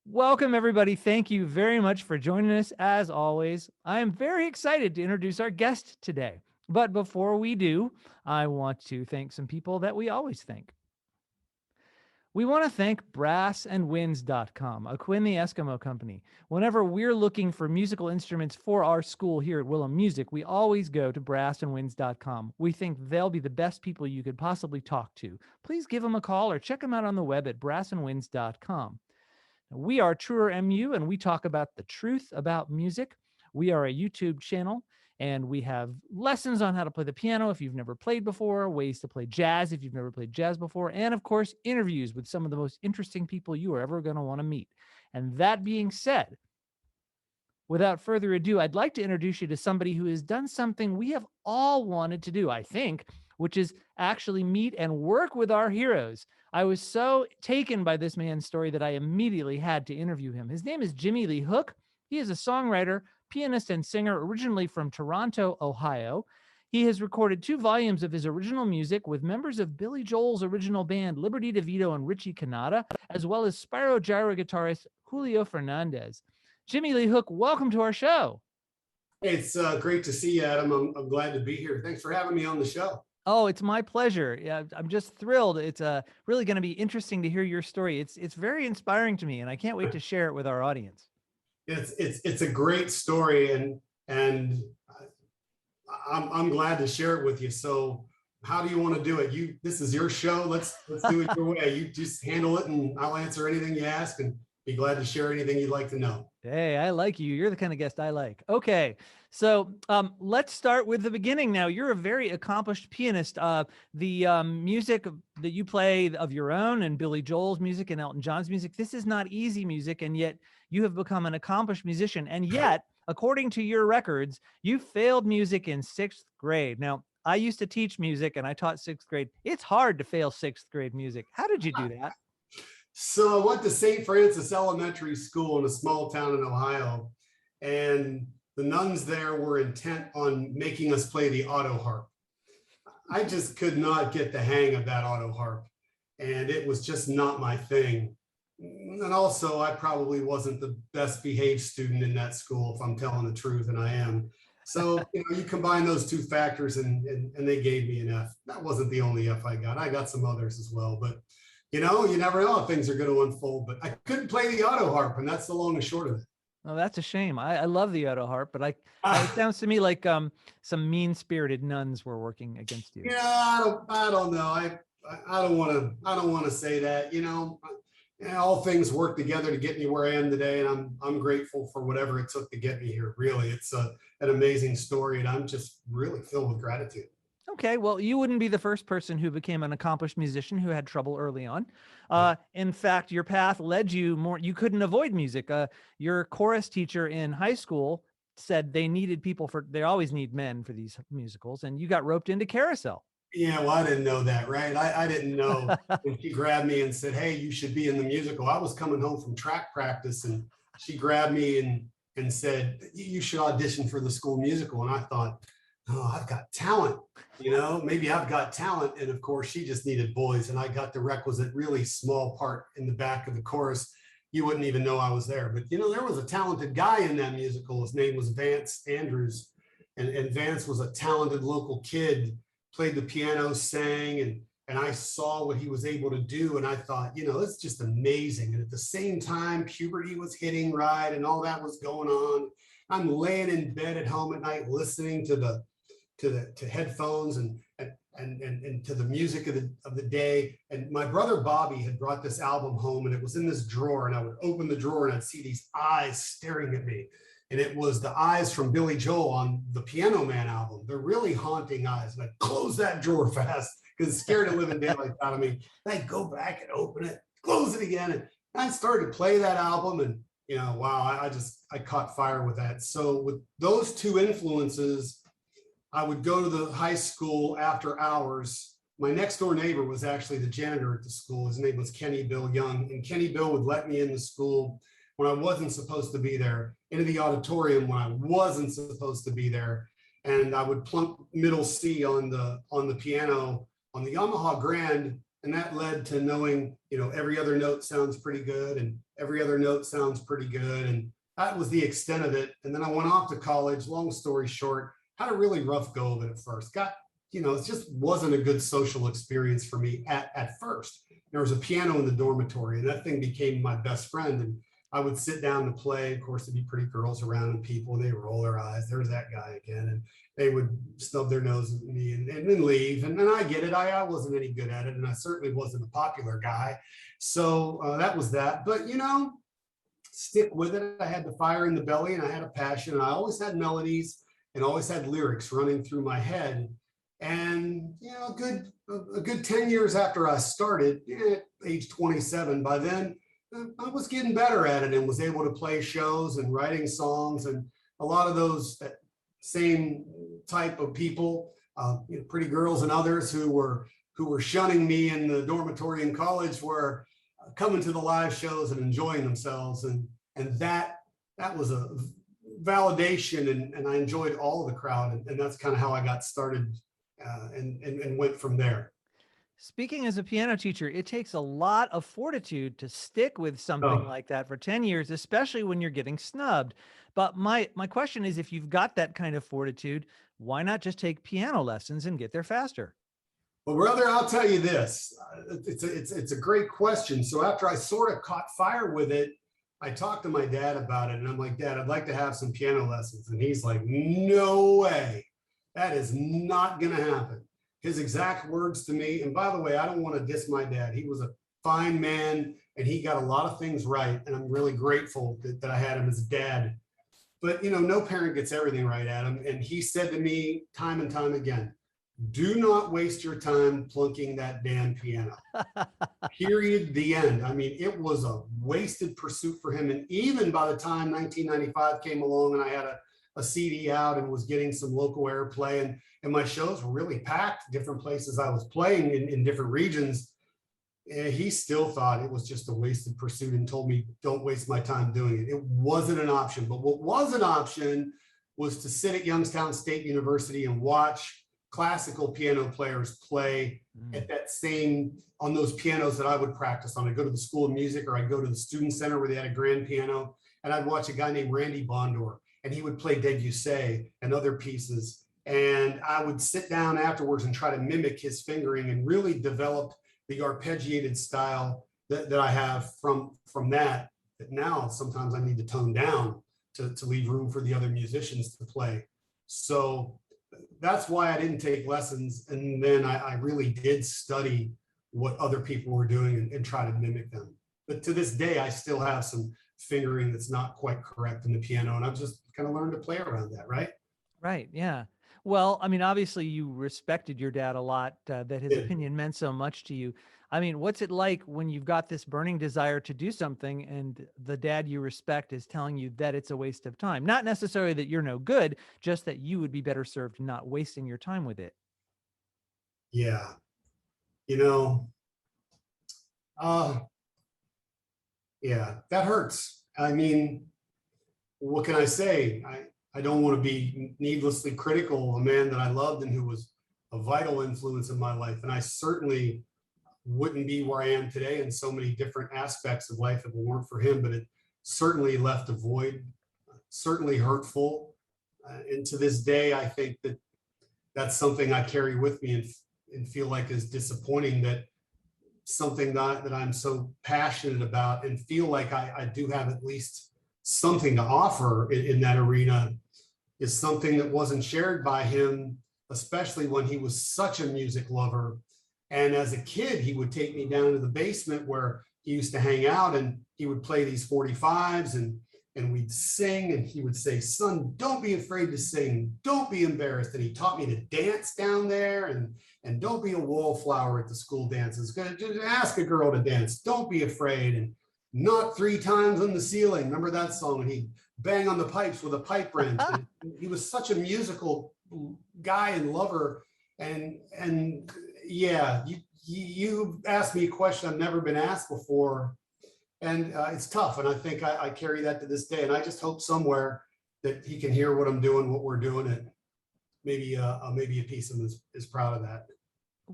Welcome, everybody. Thank you very much for joining us. As always, I am very excited to introduce our guest today. But before we do, I want to thank some people that we always thank. We want to thank brassandwinds.com, a Quinn the Eskimo company. Whenever we're looking for musical instruments for our school here at Willem Music, we always go to brassandwinds.com. We think they'll be the best people you could possibly talk to. Please give them a call or check them out on the web at brassandwinds.com. We are Truer MU, and we talk about the truth about music. We are a YouTube channel, and we have lessons on how to play the piano if you've never played before, ways to play jazz if you've never played jazz before, and of course, interviews with some of the most interesting people you are ever going to want to meet. And that being said, without further ado, I'd like to introduce you to somebody who has done something we have all wanted to do, I think, which is actually meet and work with our heroes. I was so taken by this man's story that I immediately had to interview him. His name is Jimmie Lee Hook. He is a songwriter, pianist, and singer originally from Toronto, Ohio. He has recorded 2 volumes of his original music with members of Billy Joel's original band, Liberty DeVito and Richie Cannata, as well as Spyro Gyra guitarist Julio Fernandez. Jimmie Lee Hook, welcome to our show. Hey, it's great to see you, Adam. I'm glad to be here. Thanks for having me on the show. Oh, it's my pleasure. Yeah, I'm just thrilled. It's really going to be interesting to hear your story. It's very inspiring to me, and I can't wait to share it with our audience. It's a great story, and I'm glad to share it with you. So, how do you want to do it? This is your show. Let's do it your way. You just handle it, and I'll answer anything you ask, and be glad to share anything you'd like to know. Hey, I like you. You're the kind of guest I like. Okay, so let's start with the beginning. Now, you're a very accomplished pianist. The music that you play of your own and Billy Joel's music and Elton John's music, this is not easy music, and yet you have become an accomplished musician. And yet, according to your records, you failed music in 6th grade. Now, I used to teach music and I taught 6th grade. It's hard to fail 6th grade music. How did you do that? So I went to St. Francis Elementary School in a small town in Ohio, and the nuns there were intent on making us play the auto harp. I just could not get the hang of that auto harp, and it was just not my thing. And also, I probably wasn't the best behaved student in that school, if I'm telling the truth, and I am. So, you combine those 2 factors and they gave me an F. That wasn't the only F I got. I got some others as well, but you never know how things are going to unfold, but I couldn't play the auto harp, and that's the long and short of it. Oh, that's a shame. I love the auto harp, but it sounds to me like some mean-spirited nuns were working against you. Yeah, I don't know. I don't want to say that. All things work together to get me where I am today, and I'm grateful for whatever it took to get me here. Really, it's an amazing story, and I'm just really filled with gratitude. Okay, well, you wouldn't be the first person who became an accomplished musician who had trouble early on. In fact, your path led you more. You couldn't avoid music. Your chorus teacher in high school said they needed people they always need men for these musicals, and you got roped into Carousel. Yeah, well, I didn't know that, right? I didn't know when she grabbed me and said, "Hey, you should be in the musical." I was coming home from track practice, and she grabbed me and said, "You should audition for the school musical." And I thought, oh, I've got talent, maybe I've got talent. And of course, she just needed boys. And I got the requisite really small part in the back of the chorus. You wouldn't even know I was there. But, there was a talented guy in that musical. His name was Vance Andrews. And Vance was a talented local kid, played the piano, sang, and I saw what he was able to do. And I thought, it's just amazing. And at the same time, puberty was hitting right and all that was going on. I'm laying in bed at home at night listening to headphones and to the music of the day. And my brother Bobby had brought this album home, and it was in this drawer, and I would open the drawer and I'd see these eyes staring at me. And it was the eyes from Billy Joel on the Piano Man album. They're really haunting eyes. And I'd close that drawer fast because it's scared of living daylight out of me. And I'd go back and open it, close it again. And I started to play that album, and wow, I caught fire with that. So with those 2 influences, I would go to the high school after hours. My next door neighbor was actually the janitor at the school. His name was Kenny Bill Young. And Kenny Bill would let me in the school when I wasn't supposed to be there, into the auditorium when I wasn't supposed to be there. And I would plunk middle C on the piano on the Yamaha Grand And that led to knowing, every other note sounds pretty good and every other note sounds pretty good. And that was the extent of it. And then I went off to college. Long story short, had a really rough go of it at first. It just wasn't a good social experience for me at first. There was a piano in the dormitory and that thing became my best friend. And I would sit down to play. Of course, there'd be pretty girls around and people, and they roll their eyes. There's that guy again. And they would stub their nose at me and then leave. And then I get it. I wasn't any good at it. And I certainly wasn't a popular guy. So that was that. But, stick with it. I had the fire in the belly and I had a passion. And I always had melodies and always had lyrics running through my head. And, a good 10 years after I started, at age 27, by then, I was getting better at it and was able to play shows and writing songs. And a lot of those same type of people, pretty girls and others who were shunning me in the dormitory in college were coming to the live shows and enjoying themselves. And that was a validation. And I enjoyed all of the crowd. And that's kind of how I got started and went from there. Speaking as a piano teacher, it takes a lot of fortitude to stick with something like that for 10 years, especially when you're getting snubbed. But my question is, if you've got that kind of fortitude, why not just take piano lessons and get there faster? Well, brother, I'll tell you this. It's a great question. So after I sort of caught fire with it, I talked to my dad about it and I'm like, Dad, I'd like to have some piano lessons. And he's like, no way. That is not going to happen. His exact words to me, and by the way, I don't want to diss my dad. He was a fine man and he got a lot of things right. And I'm really grateful that I had him as a dad. But, no parent gets everything right, Adam. And he said to me time and time again, do not waste your time plunking that damn piano. Period. The end. I mean, it was a wasted pursuit for him. And even by the time 1995 came along and I had a CD out and was getting some local airplay and my shows were really packed, different places I was playing in different regions, he still thought it was just a wasted pursuit and told me, don't waste my time doing it. It wasn't an option. But what was an option was to sit at Youngstown State University and watch classical piano players play on those pianos that I would practice on. I'd go to the School of Music or I'd go to the Student Center where they had a grand piano and I'd watch a guy named Randy Bondor and he would play Debussy and other pieces. And I would sit down afterwards and try to mimic his fingering and really develop the arpeggiated style that I have from that now sometimes I need to tone down to leave room for the other musicians to play. So that's why I didn't take lessons. And then I really did study what other people were doing and try to mimic them. But to this day, I still have some fingering that's not quite correct in the piano. And I've just kind of learned to play around that, right? Right. Yeah. Well, I mean, obviously you respected your dad a lot, that his opinion meant so much to you. I mean, what's it like when you've got this burning desire to do something and the dad you respect is telling you that it's a waste of time? Not necessarily that you're no good, just that you would be better served not wasting your time with it. Yeah. Yeah, that hurts. I mean, what can I say? I don't want to be needlessly critical of a man that I loved and who was a vital influence in my life. And I certainly wouldn't be where I am today in so many different aspects of life if it weren't for him, but it certainly left a void, certainly hurtful. And to this day, I think that that's something I carry with me and feel like is disappointing, that something that I'm so passionate about and feel like I do have at least something to offer in that arena is something that wasn't shared by him, especially when he was such a music lover. And as a kid, he would take me down to the basement where he used to hang out and he would play these 45s and we'd sing and he would say, son, don't be afraid to sing. Don't be embarrassed. And he taught me to dance down there and don't be a wallflower at the school dances. Just ask a girl to dance. Don't be afraid. And not 3 times on the ceiling. Remember that song? And he'd bang on the pipes with a pipe wrench. He was such a musical guy and lover. And yeah, you asked me a question I've never been asked before. And it's tough. And I think I carry that to this day. And I just hope somewhere that he can hear what I'm doing, what we're doing. And maybe a piece of him is proud of that.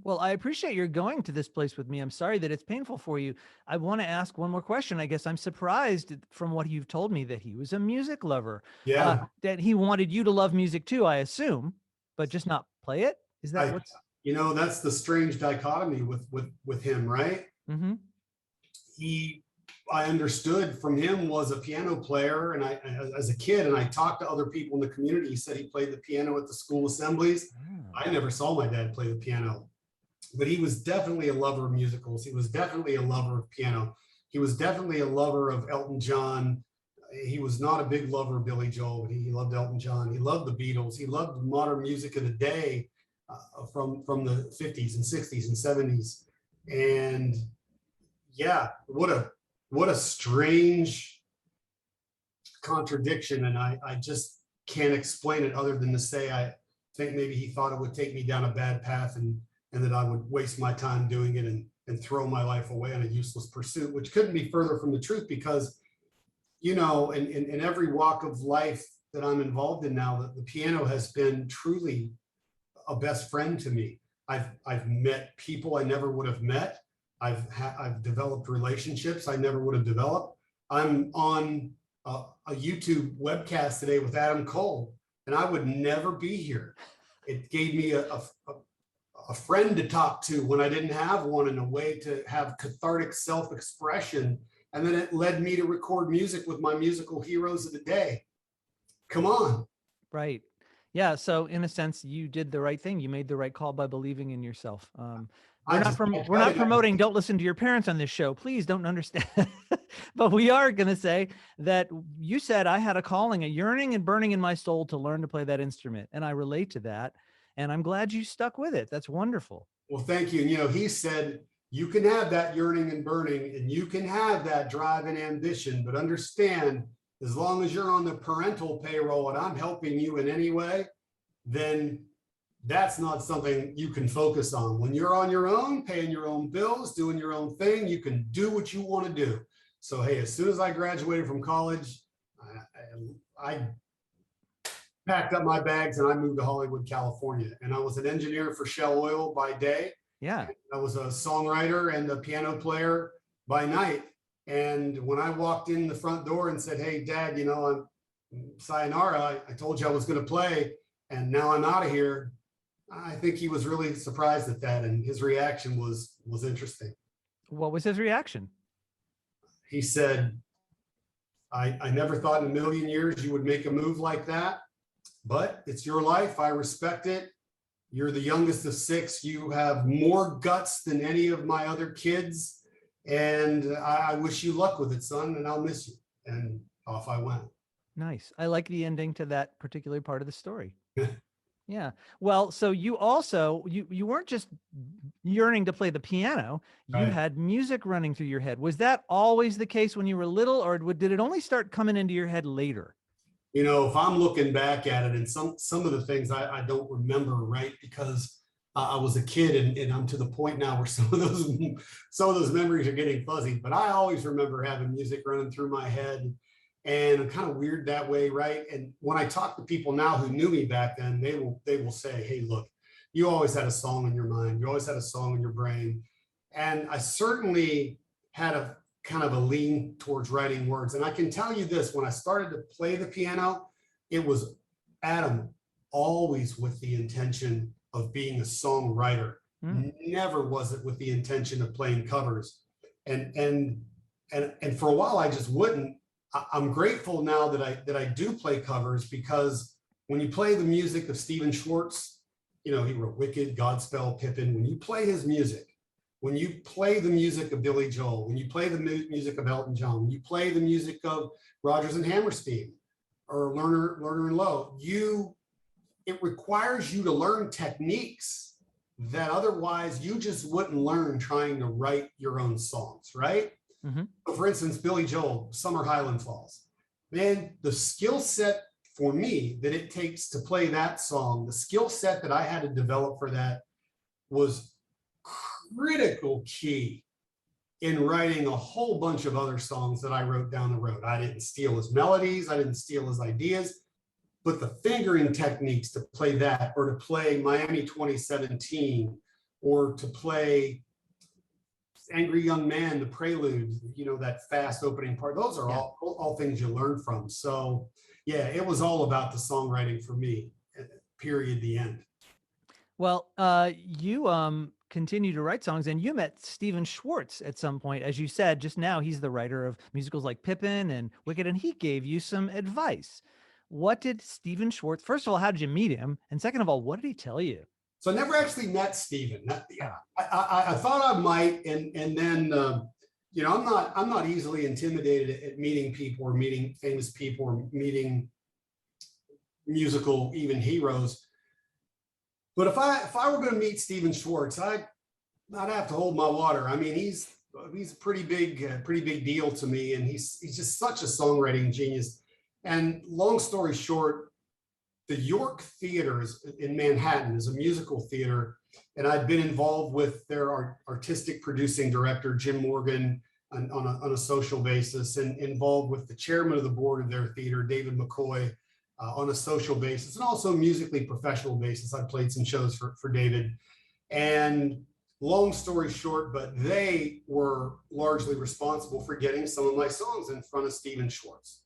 Well, I appreciate your going to this place with me. I'm sorry that it's painful for you. I want to ask one more question. I guess I'm surprised from what you've told me that he was a music lover, Yeah, that he wanted you to love music too, I assume, but just not play it. Is that I, what's? that's the strange dichotomy with him, right? Mm-hmm. He, I understood from him, was a piano player, and I, as a kid, and I talked to other people in the community. He said he played the piano at the school assemblies. Oh, I never saw my dad play the piano, but he was definitely a lover of musicals. He was definitely a lover of piano. He was definitely a lover of Elton John. He was not a big lover of Billy Joel, but he loved Elton John. He loved the Beatles. He loved modern music of the day, from the 50s and 60s and 70s. And yeah, what a strange contradiction. And I just can't explain it other than to say I think maybe he thought it would take me down a bad path, and that I would waste my time doing it, and throw my life away on a useless pursuit, which couldn't be further from the truth, because in every walk of life that I'm involved in now, the piano has been truly a best friend to me. I've met people I never would have met. I've developed relationships I never would have developed. I'm on a YouTube webcast today with Adam Cole, and I would never be here. It gave me a friend to talk to when I didn't have one, and a way to have cathartic self-expression. And then it led me to record music with my musical heroes of the day. Come on. right. Yeah. So in a sense, you did the right thing. You made the right call by believing in yourself. We're not promoting don't listen to your parents on this show. Please don't understand. But we are going to say that you said I had a calling, a yearning and burning in my soul to learn to play that instrument. And I relate to that. And I'm glad you stuck with it. That's wonderful. Well, thank you. And he said, you can have that yearning and burning, and you can have that drive and ambition, but understand, as long as you're on the parental payroll and I'm helping you in any way, then that's not something you can focus on. When you're on your own, paying your own bills, doing your own thing, you can do what you want to do. So, hey, as soon as I graduated from college, I packed up my bags and I moved to Hollywood, California. And I was an engineer for Shell Oil by day. Yeah. I was a songwriter and a piano player by night. And when I walked in the front door and said, hey, Dad, I'm sayonara, I told you I was going to play, and now I'm out of here. I think he was really surprised at that. And his reaction was interesting. What was his reaction? He said, I never thought in a million years you would make a move like that, but it's your life. I respect it. You're the youngest of 6. You have more guts than any of my other kids. And I wish you luck with it, son, and I'll miss you. And off I went. Nice. I like the ending to that particular part of the story. Yeah. Well, so you also, you weren't just yearning to play the piano, you Right. had music running through your head. Was that always the case when you were little, or did it only start coming into your head later? If I'm looking back at it, and some of the things I don't remember, right, because I was a kid, and I'm to the point now where some of those memories are getting fuzzy. But I always remember having music running through my head, and I'm kind of weird that way, right? And when I talk to people now who knew me back then, they will say, hey, look, you always had a song in your mind, you always had a song in your brain. And I certainly had a kind of a lean towards writing words. And I can tell you this, when I started to play the piano, it was, Adam, always with the intention of being a songwriter. Never was it with the intention of playing covers. And for a while I just wouldn't. I'm grateful now that I do play covers, because when you play the music of Stephen Schwartz, he wrote Wicked, Godspell, Pippin. When you play his music, when you play the music of Billy Joel, when you play the music of Elton John, when you play the music of Rodgers and Hammerstein or Lerner and Lowe, it requires you to learn techniques that otherwise you just wouldn't learn trying to write your own songs, right? Mm-hmm. So for instance, Billy Joel, Summer Highland Falls. Man, the skill set for me that it takes to play that song, the skill set that I had to develop for that was critical key in writing a whole bunch of other songs that I wrote down the road. I didn't steal his melodies, I didn't steal his ideas, but the fingering techniques to play that, or to play Miami 2017, or to play Angry Young Man, the prelude, that fast opening part. Those are all things you learn from. So yeah, it was all about the songwriting for me, period, the end. Well, you continue to write songs, and you met Stephen Schwartz at some point. As you said just now, he's the writer of musicals like Pippin and Wicked, and he gave you some advice. What did Stephen Schwartz, first of all, how did you meet him? And second of all, what did he tell you? So I never actually met Stephen. I thought I might, and then I'm not easily intimidated at meeting people or meeting famous people or meeting musical even heroes. But if I were going to meet Stephen Schwartz, I'd have to hold my water. I mean, he's a pretty big deal to me, and he's just such a songwriting genius. And long story short, the York Theaters in Manhattan is a musical theater, and I'd been involved with their artistic producing director, Jim Morgan, on a social basis, and involved with the chairman of the board of their theater, David McCoy, on a social basis, and also musically professional basis. I played some shows for David. And long story short, but they were largely responsible for getting some of my songs in front of Stephen Schwartz.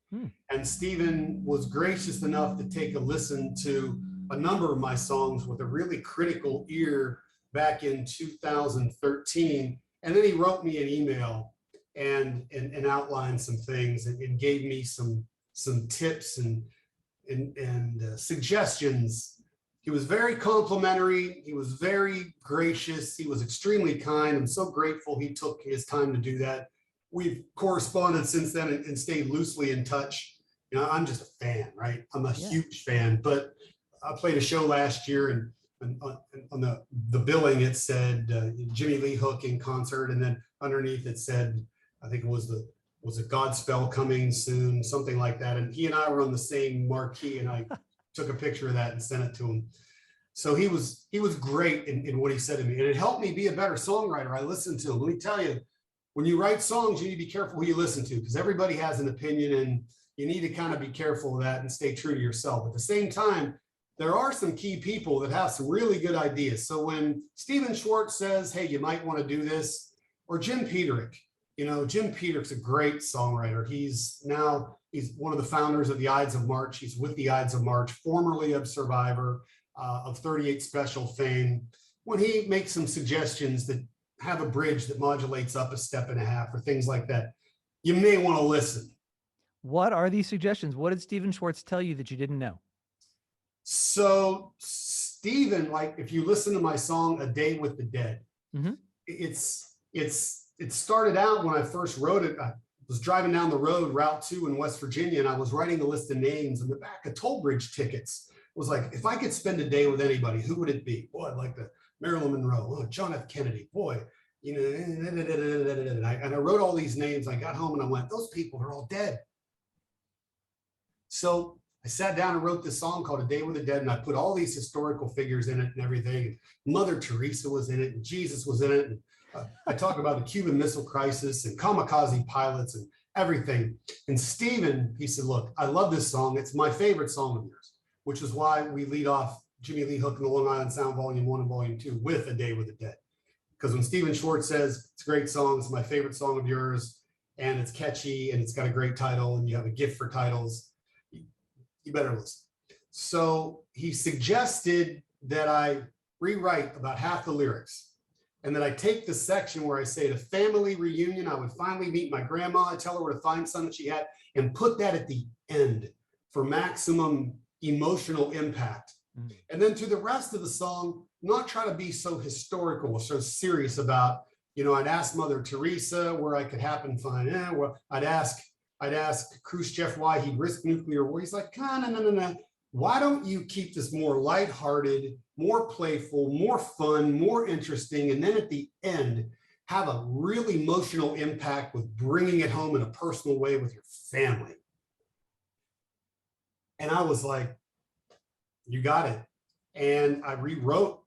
And Stephen was gracious enough to take a listen to a number of my songs with a really critical ear back in 2013. And then he wrote me an email and outlined some things and gave me some tips and suggestions. He was very complimentary. He was very gracious. He was extremely kind. I'm so grateful he took his time to do that. We've corresponded since then and stayed loosely in touch. I'm just a fan, right? I'm a huge fan. But I played a show last year, and on the billing it said Jimmy Lee Hook in concert, and then underneath it said, I think it was a Godspell coming soon, something like that. And he and I were on the same marquee, and I took a picture of that and sent it to him. So he was great in what he said to me, and it helped me be a better songwriter. I listened to him. Let me tell you, when you write songs, you need to be careful who you listen to, because everybody has an opinion, and you need to kind of be careful of that and stay true to yourself. At the same time, there are some key people that have some really good ideas. So when Stephen Schwartz says, hey, you might want to do this, or Jim Peterick, Jim Peterick's a great songwriter. He's one of the founders of the Ides of March. He's with the Ides of March, formerly of Survivor, of 38 Special fame. When he makes some suggestions that have a bridge that modulates up a step and a half or things like that, you may want to listen. What are these suggestions? What did Stephen Schwartz tell you that you didn't know? So Stephen, like if you listen to my song, A Day with the Dead, it started out when I first wrote it. I was driving down the road, Route 2 in West Virginia, and I was writing a list of names, and the back of toll bridge tickets was like, if I could spend a day with anybody, who would it be? Boy, I'd like the Marilyn Monroe, John F. Kennedy, boy, and I wrote all these names. I got home and I went, those people are all dead. So I sat down and wrote this song called A Day with the Dead, and I put all these historical figures in it and everything. Mother Teresa was in it, and Jesus was in it. And I talk about the Cuban Missile Crisis and kamikaze pilots and everything. And Stephen, he said, look, I love this song. It's my favorite song of yours, which is why we lead off Jimmy Lee Hook and the Long Island Sound Volume 1 and Volume 2 with A Day with the Dead. Because when Stephen Schwartz says, it's a great song, it's my favorite song of yours, and it's catchy, and it's got a great title, and you have a gift for titles, you better listen. So he suggested that I rewrite about half the lyrics, and that I take the section where I say at a family reunion, I would finally meet my grandma, I tell her where to find something she had, and put that at the end for maximum emotional impact. And then through the rest of the song, not try to be so historical or so serious about, I'd ask Mother Teresa where I could happen to find, well, I'd ask Khrushchev why he risked nuclear war. He's like, no. Why don't you keep this more lighthearted, more playful, more fun, more interesting, and then at the end, have a really emotional impact with bringing it home in a personal way with your family. And I was like, you got it. And I rewrote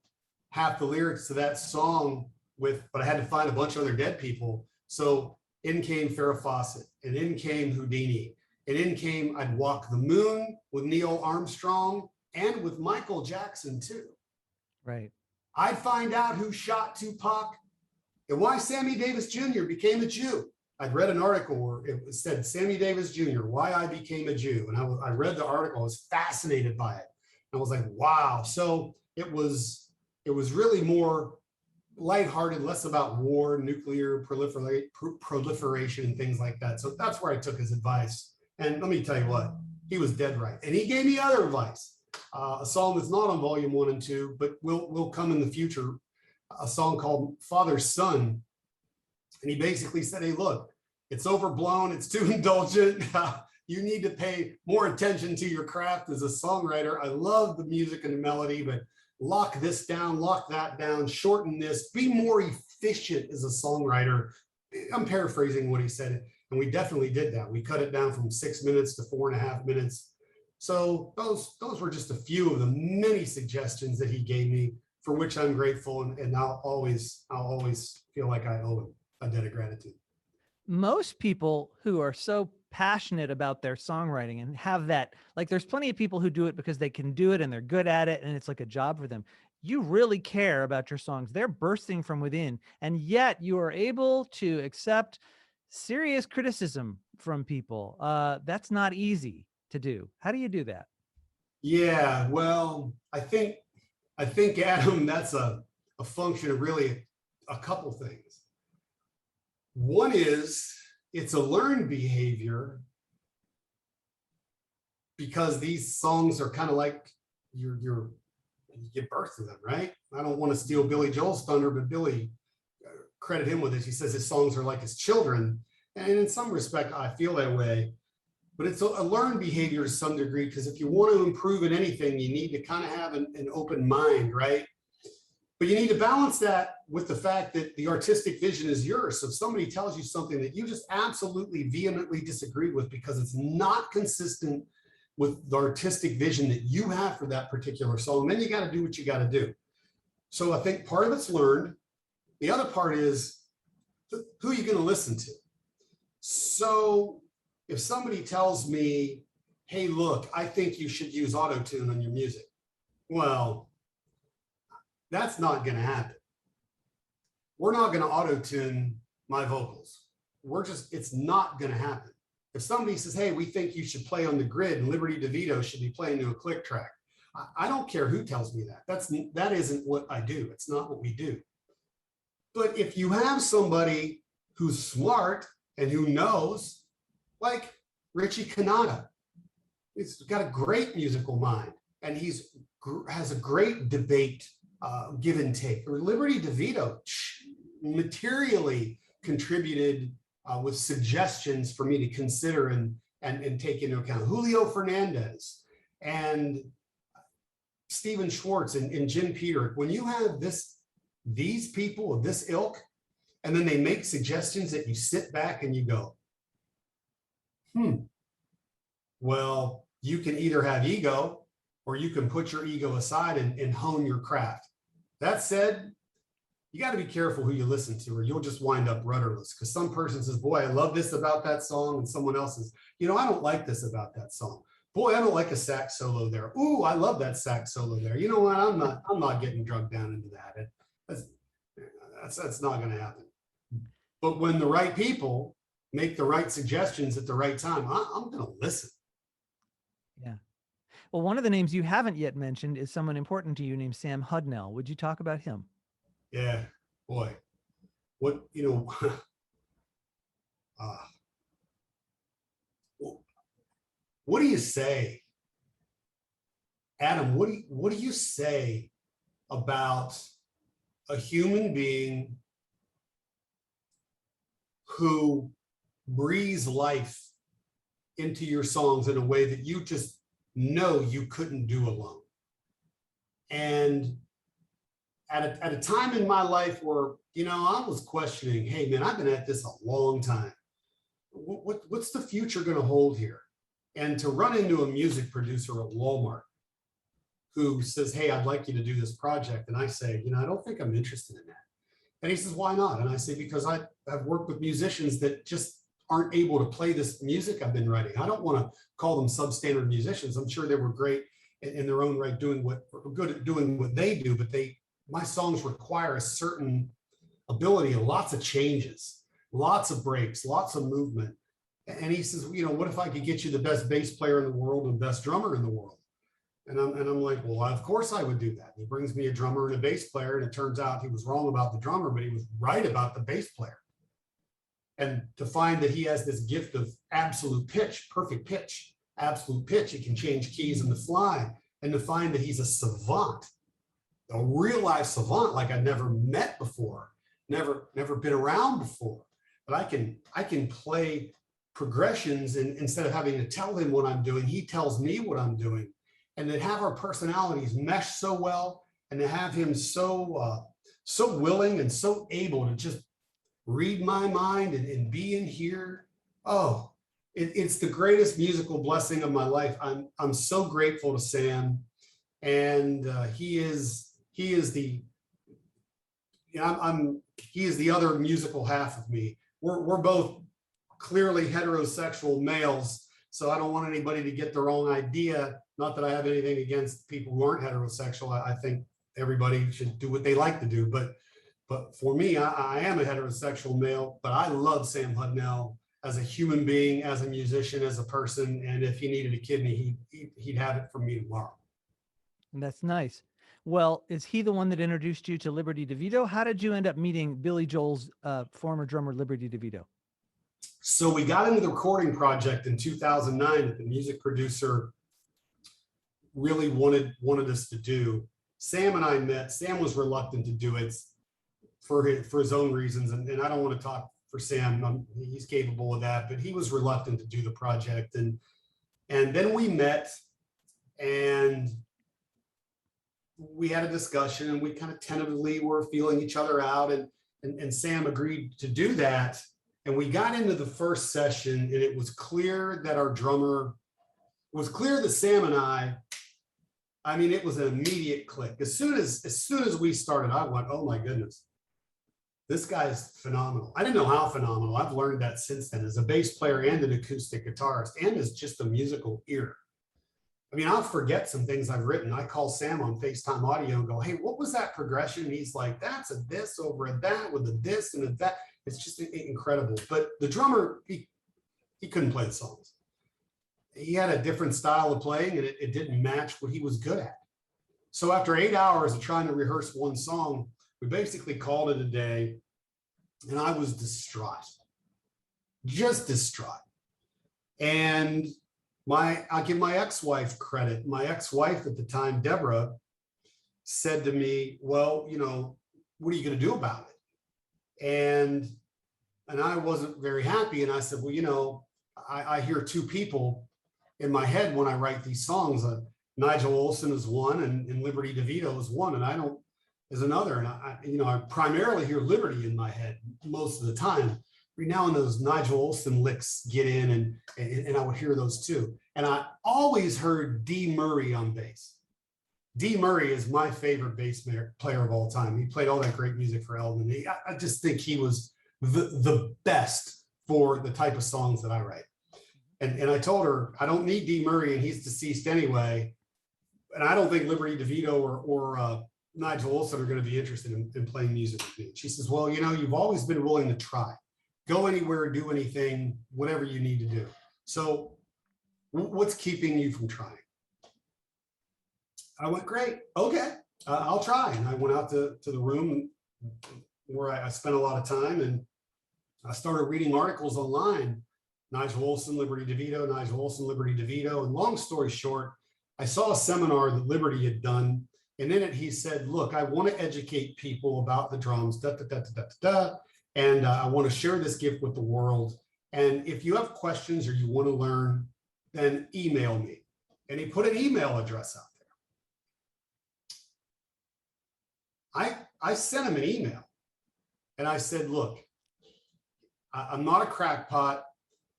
half the lyrics to that song but I had to find a bunch of other dead people. So in came Farrah Fawcett, and in came Houdini, and in came I'd Walk the Moon with Neil Armstrong and with Michael Jackson too. Right. I'd find out who shot Tupac and why Sammy Davis Jr. became a Jew. I'd read an article where it said Sammy Davis Jr., why I became a Jew. And I read the article, I was fascinated by it. I was like, wow. So it was really more lighthearted, less about war, nuclear proliferation and things like that. So that's where I took his advice. And let me tell you what, he was dead right. And he gave me other advice. A song that's not on volume 1 and 2, but will come in the future, a song called Father's Son. And he basically said, hey, look, it's overblown, it's too indulgent. You need to pay more attention to your craft as a songwriter. I love the music and the melody, but lock this down, lock that down, shorten this, be more efficient as a songwriter. I'm paraphrasing what he said, and we definitely did that. We cut it down from 6 minutes to 4.5 minutes. So those were just a few of the many suggestions that he gave me, for which I'm grateful, and I'll always feel like I owe him a debt of gratitude. Most people who are so passionate about their songwriting and have that, like, there's plenty of people who do it because they can do it and they're good at it and it's like a job for them. You really care about your songs. They're bursting from within, and yet you are able to accept serious criticism from people. That's not easy to do. How do you do that? Yeah, well, I think Adam, that's a function of really a couple things. One is it's a learned behavior, because these songs are kind of like you give birth to them, right? I don't want to steal Billy Joel's thunder, but Billy, credit him with this. He says his songs are like his children. And in some respect, I feel that way. But it's a learned behavior to some degree, because if you want to improve in anything, you need to kind of have an open mind, right? But you need to balance that with the fact that the artistic vision is yours. So if somebody tells you something that you just absolutely vehemently disagree with because it's not consistent with the artistic vision that you have for that particular song, then you got to do what you got to do. So I think part of it's learned. The other part is who are you going to listen to? So if somebody tells me, hey, look, I think you should use auto-tune on your music. Well, that's not going to happen. We're not going to auto-tune my vocals. It's not going to happen. If somebody says, hey, we think you should play on the grid and Liberty DeVito should be playing to a click track, I don't care who tells me that. That isn't what I do. It's not what we do. But if you have somebody who's smart and who knows, like Richie Kanata, he's got a great musical mind, and has a great debate give and take. Or Liberty DeVito materially contributed with suggestions for me to consider and take into account. Julio Fernandez and Stephen Schwartz and Jim Peter. When you have these people of this ilk, and then they make suggestions that you sit back and you go, well, you can either have ego or you can put your ego aside and hone your craft. That said, you got to be careful who you listen to, or you'll just wind up rudderless, because some person says, boy, I love this about that song, and someone else says, I don't like this about that song. Boy, I don't like a sax solo there. Ooh, I love that sax solo there. You know what? I'm not getting drugged down into that. That's not going to happen. But when the right people make the right suggestions at the right time, I'm going to listen. Yeah. Well, one of the names you haven't yet mentioned is someone important to you named Sam Hudnell. Would you talk about him? Yeah, boy, what do you say, Adam? What do you say about a human being who breathes life into your songs in a way that you just know you couldn't do alone? And at a time in my life where, I was questioning, hey man, I've been at this a long time. What's the future going to hold here? And to run into a music producer at Walmart who says, hey, I'd like you to do this project. And I say, I don't think I'm interested in that. And he says, why not? And I say, because I've worked with musicians that just aren't able to play this music I've been writing. I don't want to call them substandard musicians. I'm sure they were great in their own right, good at doing what they do, but they my songs require a certain ability, lots of changes, lots of breaks, lots of movement. And he says, you know, what if I could get you the best bass player in the world and best drummer in the world? And I'm like, well, of course I would do that. He brings me a drummer and a bass player, and it turns out he was wrong about the drummer, but he was right about the bass player. And to find that he has this gift of absolute pitch, perfect pitch, absolute pitch, he can change keys on the fly, and to find that he's a savant, a real life savant like I've never met before, never been around before. But I can play progressions, and instead of having to tell him what I'm doing, he tells me what I'm doing. And to have our personalities mesh so well, and to have him so willing and so able to just read my mind and be in here. Oh, it's the greatest musical blessing of my life. I'm so grateful to Sam, and he is the, you know, he is the other musical half of me. We're both clearly heterosexual males, so I don't want anybody to get the wrong idea. Not that I have anything against people who aren't heterosexual. I think everybody should do what they like to do. But for me, I am a heterosexual male, but I love Sam Hudnell as a human being, as a musician, as a person. And if he needed a kidney, he'd have it from me tomorrow. That's nice. Well, is he the one that introduced you to Liberty DeVito? How did you end up meeting Billy Joel's former drummer, Liberty DeVito? So we got into the recording project in 2009 that the music producer really wanted us to do. Sam and I met. Sam was reluctant to do it for his own reasons, and I don't want to talk for Sam. He's capable of that, but he was reluctant to do the project. And then we met, and we had a discussion, and we kind of tentatively were feeling each other out, and Sam agreed to do that. And we got into the first session, and it was clear that Sam and I mean, it was an immediate click. As soon as we started, I went, oh my goodness, this guy's phenomenal. I didn't know how phenomenal. I've learned that since then, as a bass player and an acoustic guitarist, and as just a musical ear. I mean, I'll forget some things I've written. I call Sam on FaceTime audio and go, hey, what was that progression? And he's like, that's a this over a that with a this and a that. It's just incredible. But the drummer, he couldn't play the songs. He had a different style of playing, and it didn't match what he was good at. So after 8 hours of trying to rehearse one song, we basically called it a day, and I was distraught, just distraught. And I'll give my ex-wife credit. My ex-wife at the time, Deborah, said to me, well, you know, what are you going to do about it? And I wasn't very happy. And I said, well, you know, I hear two people in my head when I write these songs. Nigel Olsson is one, and Liberty DeVito is one, and is another. And I primarily hear Liberty in my head most of the time. Every now and then those Nigel Olsson licks get in, and I would hear those too. And I always heard Dee Murray on bass. Dee Murray is my favorite bass player of all time. He played all that great music for Elton. I just think he was the best for the type of songs that I write. And I told her, I don't need Dee Murray, and he's deceased anyway. And I don't think Liberty DeVito or Nigel Olsson are going to be interested in playing music with me. She says, well, you know, you've always been willing to try. Go anywhere, do anything, whatever you need to do. So what's keeping you from trying? I went, great, okay, I'll try. And I went out to the room where I spent a lot of time, and I started reading articles online. Nigel Olsson, Liberty DeVito, Nigel Olsson, Liberty DeVito. And long story short, I saw a seminar that Liberty had done. And in it, he said, look, I want to educate people about the drums, and I want to share this gift with the world. And if you have questions or you want to learn, then email me. And he put an email address out there. I sent him an email, and I said, look, I'm not a crackpot,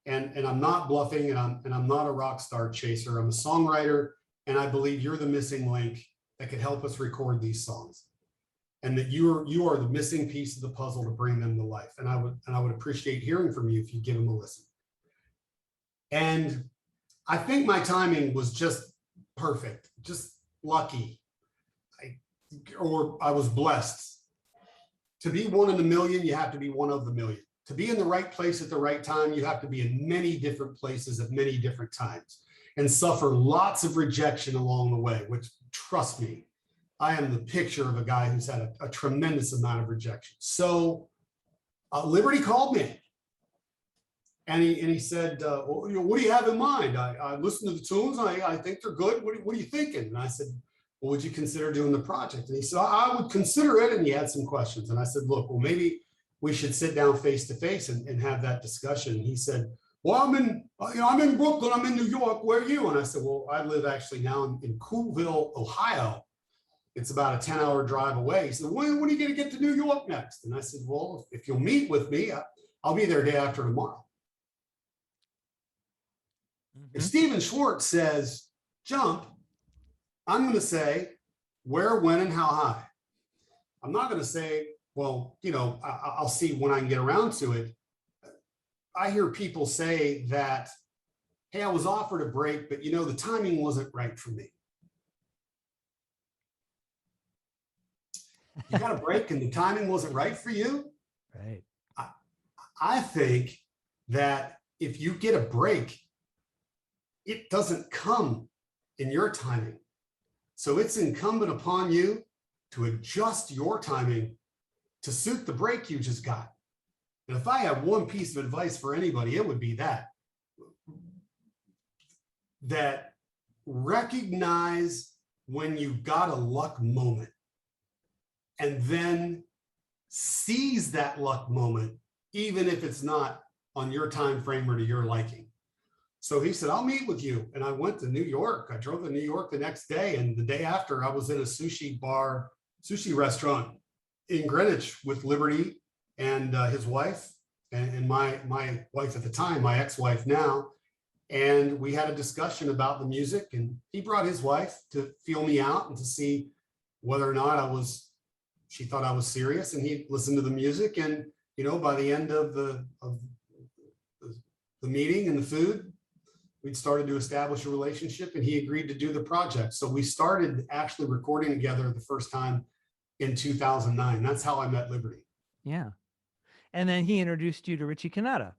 and I'm not bluffing, and I'm not a rock star chaser. I'm a songwriter, and I believe you're the missing link that could help us record these songs, and that you are the missing piece of the puzzle to bring them to life. And I would appreciate hearing from you if you give them a listen. And I think my timing was just perfect, just lucky. or I was blessed. To be one in a million, you have to be one of the million. To be in the right place at the right time, you have to be in many different places at many different times and suffer lots of rejection along the way, which, trust me, I am the picture of a guy who's had a tremendous amount of rejection. So Liberty called me and he said, well, what do you have in mind? I listened to the tunes and I think they're good. What are you thinking? And I said, well, would you consider doing the project? And he said, I would consider it. And he had some questions. And I said, look, well, maybe we should sit down face to face and have that discussion. And he said, well, I'm in Brooklyn, I'm in New York, where are you? And I said, well, I live actually now in Coolville, Ohio. It's about a 10-hour drive away. He said, when are you going to get to New York next? And I said, well, if you'll meet with me, I'll be there day after tomorrow. If Stephen Schwartz says, jump, I'm going to say where, when, and how high. I'm not going to say, well, I'll see when I can get around to it. I hear people say that, hey, I was offered a break, but the timing wasn't right for me. You got a break and the timing wasn't right for you? Right. I think that if you get a break, it doesn't come in your timing. So it's incumbent upon you to adjust your timing to suit the break you just got. And if I have one piece of advice for anybody, it would be that recognize when you got a luck moment and then seize that luck moment, even if it's not on your time frame or to your liking. So he said, I'll meet with you. And I went to New York. I drove to New York the next day. And the day after, I was in a sushi restaurant in Greenwich with Liberty and his wife and my wife at the time, my ex-wife now. And we had a discussion about the music, and he brought his wife to feel me out and to see whether or not she thought I was serious, and he listened to the music. And, by the end of the meeting and the food, we'd started to establish a relationship, and he agreed to do the project. So we started actually recording together the first time in 2009. That's how I met Liberty. Yeah. And then he introduced you to Richie Cannata.